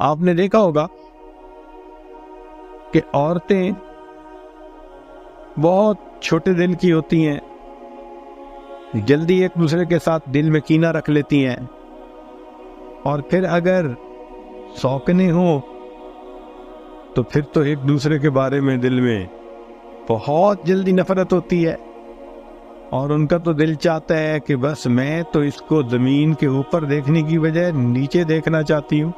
آپ نے دیکھا ہوگا کہ عورتیں بہت چھوٹے دل کی ہوتی ہیں، جلدی ایک دوسرے کے ساتھ دل میں کینہ رکھ لیتی ہیں، اور پھر اگر سوکنے ہوں تو پھر تو ایک دوسرے کے بارے میں دل میں بہت جلدی نفرت ہوتی ہے، اور ان کا تو دل چاہتا ہے کہ بس میں تو اس کو زمین کے اوپر دیکھنے کی بجائے نیچے دیکھنا چاہتی ہوں۔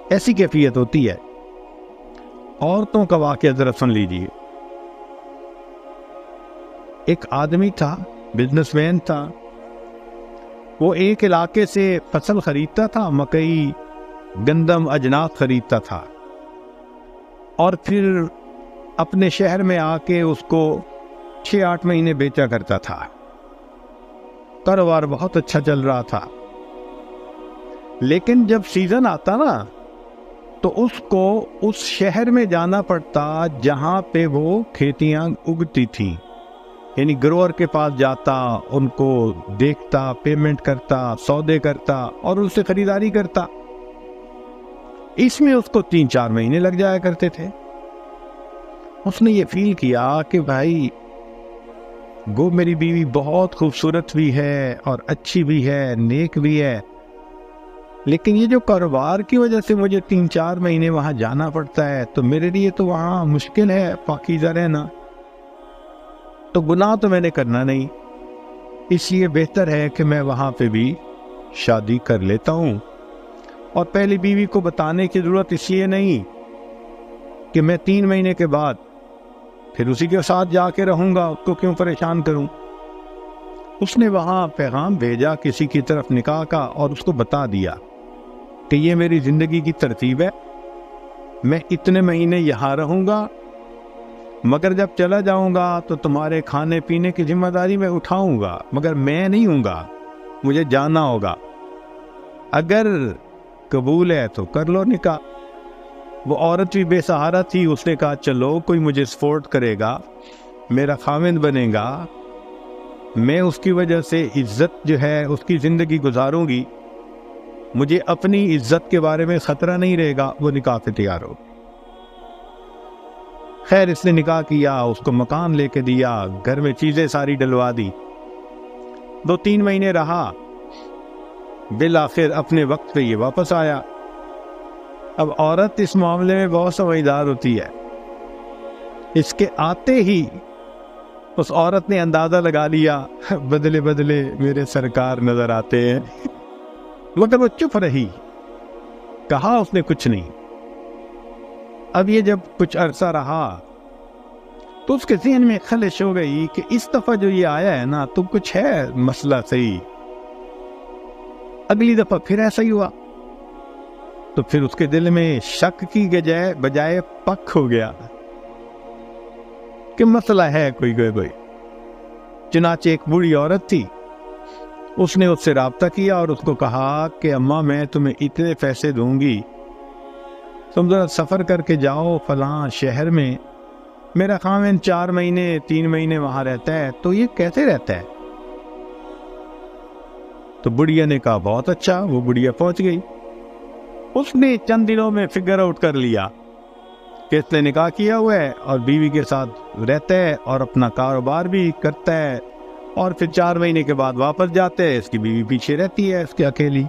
ایسی کیفیت ہوتی ہے۔ عورتوں کا واقعہ ذرا سن لیجیے۔ ایک آدمی تھا، بزنس مین تھا، وہ ایک علاقے سے فصل خریدتا تھا، مکئی، گندم، اجناس خریدتا تھا، اور پھر اپنے شہر میں آ کے اس کو 6-8 مہینے بیچا کرتا تھا۔ کاروبار بہت اچھا چل رہا تھا، لیکن جب سیزن آتا نا تو اس کو اس شہر میں جانا پڑتا جہاں پہ وہ کھیتیاں اگتی تھیں، یعنی گروور کے پاس جاتا، ان کو دیکھتا، پیمنٹ کرتا، سودے کرتا اور ان سے خریداری کرتا۔ اس میں اس کو 3-4 مہینے لگ جایا کرتے تھے۔ اس نے یہ فیل کیا کہ بھائی گو میری بیوی بہت خوبصورت بھی ہے اور اچھی بھی ہے، نیک بھی ہے، لیکن یہ جو کاروبار کی وجہ سے مجھے 3-4 مہینے وہاں جانا پڑتا ہے تو میرے لیے تو وہاں مشکل ہے پاکیزہ رہنا، تو گناہ تو میں نے کرنا نہیں، اس لیے بہتر ہے کہ میں وہاں پہ بھی شادی کر لیتا ہوں۔ اور پہلی بیوی کو بتانے کی ضرورت اس لیے نہیں کہ میں 3 مہینے کے بعد پھر اسی کے ساتھ جا کے رہوں گا، اس کو کیوں پریشان کروں۔ اس نے وہاں پیغام بھیجا کسی کی طرف نکاح کا، اور اس کو بتا دیا کہ یہ میری زندگی کی ترتیب ہے، میں اتنے مہینے یہاں رہوں گا، مگر جب چلا جاؤں گا تو تمہارے کھانے پینے کی ذمہ داری میں اٹھاؤں گا، مگر میں نہیں ہوں گا، مجھے جانا ہوگا، اگر قبول ہے تو کر لو نکاح۔ وہ عورت بھی بے سہارا تھی، اس نے کہا چلو کوئی مجھے سپورٹ کرے گا، میرا خاوند بنے گا، میں اس کی وجہ سے عزت جو ہے اس کی زندگی گزاروں گی، مجھے اپنی عزت کے بارے میں خطرہ نہیں رہے گا۔ وہ نکاح پہ تیار ہو۔ خیر اس نے نکاح کیا، اس کو مکان لے کے دیا، گھر میں چیزیں ساری ڈلوا دی، 2-3 مہینے رہا، بالآخر اپنے وقت پہ یہ واپس آیا۔ اب عورت اس معاملے میں بہت سمجھدار ہوتی ہے، اس کے آتے ہی اس عورت نے اندازہ لگا لیا بدلے بدلے میرے سرکار نظر آتے ہیں، مگر وہ چپ رہی، کہا اس نے کچھ نہیں۔ اب یہ جب کچھ عرصہ رہا تو اس کے ذہن میں خلش ہو گئی کہ اس دفعہ جو یہ آیا ہے نا تو کچھ ہے مسئلہ صحیح۔ اگلی دفعہ پھر ایسا ہی ہوا تو پھر اس کے دل میں شک کی بجائے پک ہو گیا کہ مسئلہ ہے کوئی۔ چنانچہ ایک بوڑھی عورت تھی، اس نے اس سے رابطہ کیا اور اس کو کہا کہ اماں میں تمہیں اتنے پیسے دوں گی، تم ذرا سفر کر کے جاؤ فلاں شہر میں، میرا خاوند 4 مہینے 3 مہینے وہاں رہتا ہے، تو یہ کیسے رہتا ہے؟ تو بڑھیا نے کہا بہت اچھا۔ وہ بڑھیا پہنچ گئی، اس نے چند دنوں میں فگر آؤٹ کر لیا کہ اس نے نکاح کیا ہوا ہے اور بیوی کے ساتھ رہتا ہے اور اپنا کاروبار بھی کرتا ہے، اور پھر 4 مہینے کے بعد واپس جاتے ہیں، اس کی بیوی پیچھے رہتی ہے اس کے اکیلی۔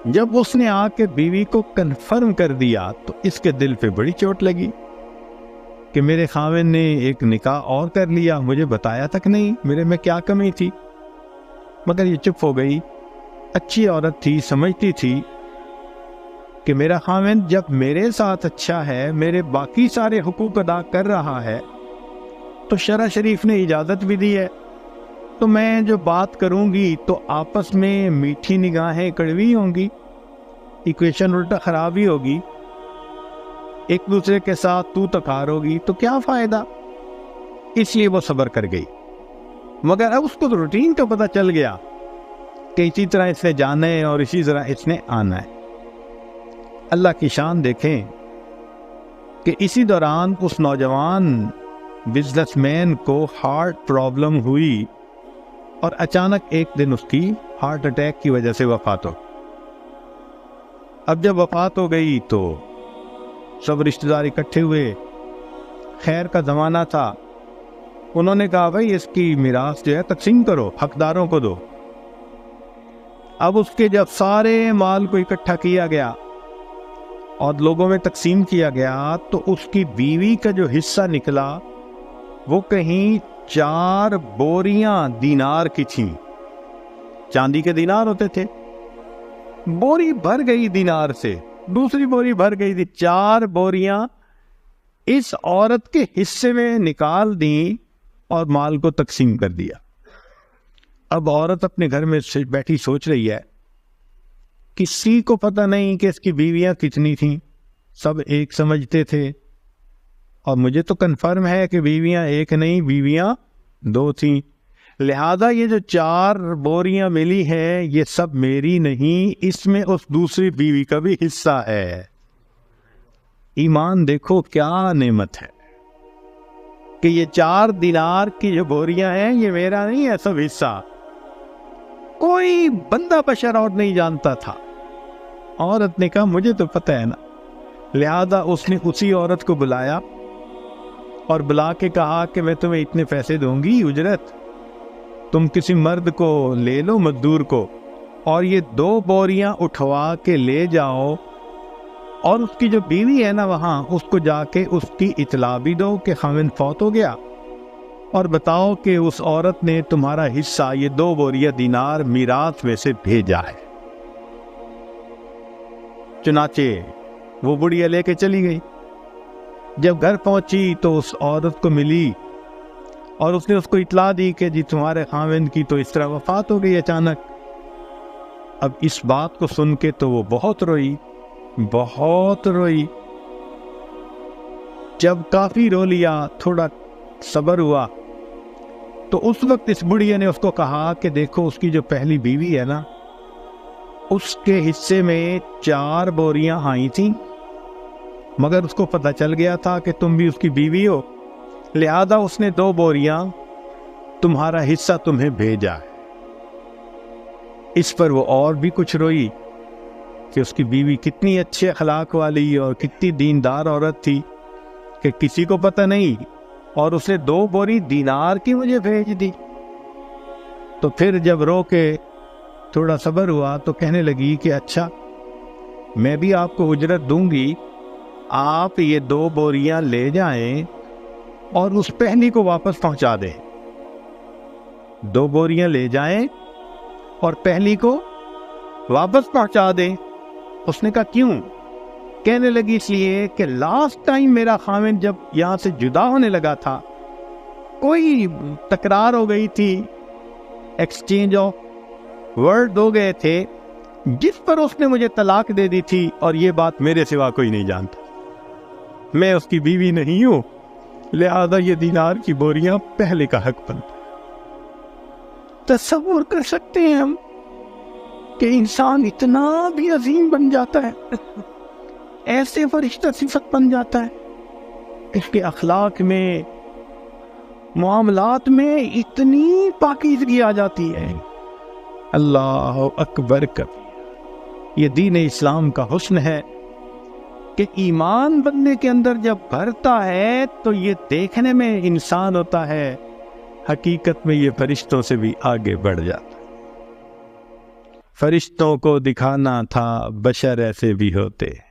جب اس نے آ کے بیوی کو کنفرم کر دیا تو اس کے دل پہ بڑی چوٹ لگی کہ میرے خاوند نے ایک نکاح اور کر لیا، مجھے بتایا تک نہیں، میرے میں کیا کمی تھی؟ مگر یہ چپ ہو گئی۔ اچھی عورت تھی، سمجھتی تھی کہ میرا خاوند جب میرے ساتھ اچھا ہے، میرے باقی سارے حقوق ادا کر رہا ہے، تو شرع شریف نے اجازت بھی دی ہے، تو میں جو بات کروں گی تو آپس میں میٹھی نگاہیں کڑوی ہوں گی، ایکویشن الٹا خراب ہی ہوگی، ایک دوسرے کے ساتھ تو تکار ہوگی، تو کیا فائدہ؟ اس لیے وہ صبر کر گئی۔ مگر اب اس کو تو روٹین کا پتہ چل گیا کہ اسی طرح اس نے جانا ہے اور اسی طرح اس نے آنا ہے۔ اللہ کی شان دیکھیں کہ اسی دوران اس نوجوان بزنس مین کو ہارٹ پرابلم ہوئی اور اچانک ایک دن اس کی ہارٹ اٹیک کی وجہ سے وفات ہو۔ اب جب وفات ہو گئی تو سب رشتہ دار اکٹھے ہوئے، خیر کا زمانہ تھا، انہوں نے کہا بھائی اس کی میراث جو ہے تقسیم کرو، حقداروں کو دو۔ اب اس کے جب سارے مال کو اکٹھا کیا گیا اور لوگوں میں تقسیم کیا گیا تو اس کی بیوی کا جو حصہ نکلا وہ کہیں 4 بوریاں دینار کی تھیں، چاندی کے دینار ہوتے تھے، بوری بھر گئی دینار سے، دوسری بوری بھر گئی تھی، 4 بوریاں اس عورت کے حصے میں نکال دیں اور مال کو تقسیم کر دیا۔ اب عورت اپنے گھر میں بیٹھی سوچ رہی ہے، کسی کو پتہ نہیں کہ اس کی بیویاں کتنی تھیں، سب ایک سمجھتے تھے، اور مجھے تو کنفرم ہے کہ بیویاں ایک نہیں، بیویاں 2 تھیں، لہذا یہ جو 4 بوریاں ملی ہیں یہ سب میری نہیں، اس میں اس دوسری بیوی کا بھی حصہ ہے۔ ایمان دیکھو کیا نعمت ہے کہ یہ 4 دینار کی جو بوریاں ہیں یہ میرا نہیں ہے سب حصہ، کوئی بندہ بشر اور نہیں جانتا تھا۔ عورت نے کہا مجھے تو پتہ ہے نا، لہذا اس نے اسی عورت کو بلایا اور بلا کے کہا کہ میں تمہیں اتنے پیسے دوں گی اجرت، تم کسی مرد کو لے لو، مزدور کو، اور یہ 2 بوریاں اٹھوا کے لے جاؤ، اور اس کی جو بیوی ہے نا وہاں، اس کو جا کے اس کی اطلاع بھی دو کہ خاوند فوت ہو گیا، اور بتاؤ کہ اس عورت نے تمہارا حصہ یہ 2 بوریاں دینار میراث میں سے بھیجا ہے۔ چنانچہ وہ بڑھیا لے کے چلی گئی۔ جب گھر پہنچی تو اس عورت کو ملی اور اس نے اس کو اطلاع دی کہ جی تمہارے خاوند کی تو اس طرح وفات ہو گئی اچانک۔ اب اس بات کو سن کے تو وہ بہت روئی، بہت روئی۔ جب کافی رو لیا، تھوڑا صبر ہوا، تو اس وقت اس بڑھیا نے اس کو کہا کہ دیکھو اس کی جو پہلی بیوی ہے نا، اس کے حصے میں 4 بوریاں آئی تھیں، مگر اس کو پتہ چل گیا تھا کہ تم بھی اس کی بیوی ہو، لہذا اس نے 2 بوریاں تمہارا حصہ تمہیں بھیجا ہے۔ اس پر وہ اور بھی کچھ روئی کہ اس کی بیوی کتنی اچھے اخلاق والی اور کتنی دیندار عورت تھی کہ کسی کو پتہ نہیں، اور اس نے 2 بوری دینار کی مجھے بھیج دی۔ تو پھر جب رو کے تھوڑا صبر ہوا تو کہنے لگی کہ اچھا میں بھی آپ کو اجرت دوں گی، آپ یہ 2 بوریاں لے جائیں اور اس پہلی کو واپس پہنچا دیں۔ 2 بوریاں لے جائیں اور پہلی کو واپس پہنچا دیں۔ اس نے کہا کیوں؟ کہنے لگی اس لیے کہ لاسٹ ٹائم میرا خاوند جب یہاں سے جدا ہونے لگا تھا، کوئی تکرار ہو گئی تھی، ایکسچینج آف ورڈ ہو گئے تھے، جس پر اس نے مجھے طلاق دے دی تھی، اور یہ بات میرے سوا کوئی نہیں جانتا، میں اس کی بیوی نہیں ہوں، لہذا یہ دینار کی بوریاں پہلے کا حق بنتا۔ تصور کر سکتے ہیں ہم کہ انسان اتنا بھی عظیم بن جاتا ہے، ایسے فرشتہ صفت بن جاتا ہے، اس کے اخلاق میں، معاملات میں اتنی پاکیزگی آ جاتی ہے۔ اللہ اکبر کبیر۔ یہ دین اسلام کا حسن ہے کہ ایمان بندے کے اندر جب بھرتا ہے تو یہ دیکھنے میں انسان ہوتا ہے، حقیقت میں یہ فرشتوں سے بھی آگے بڑھ جاتا ہے۔ فرشتوں کو دکھانا تھا بشر ایسے بھی ہوتے ہیں۔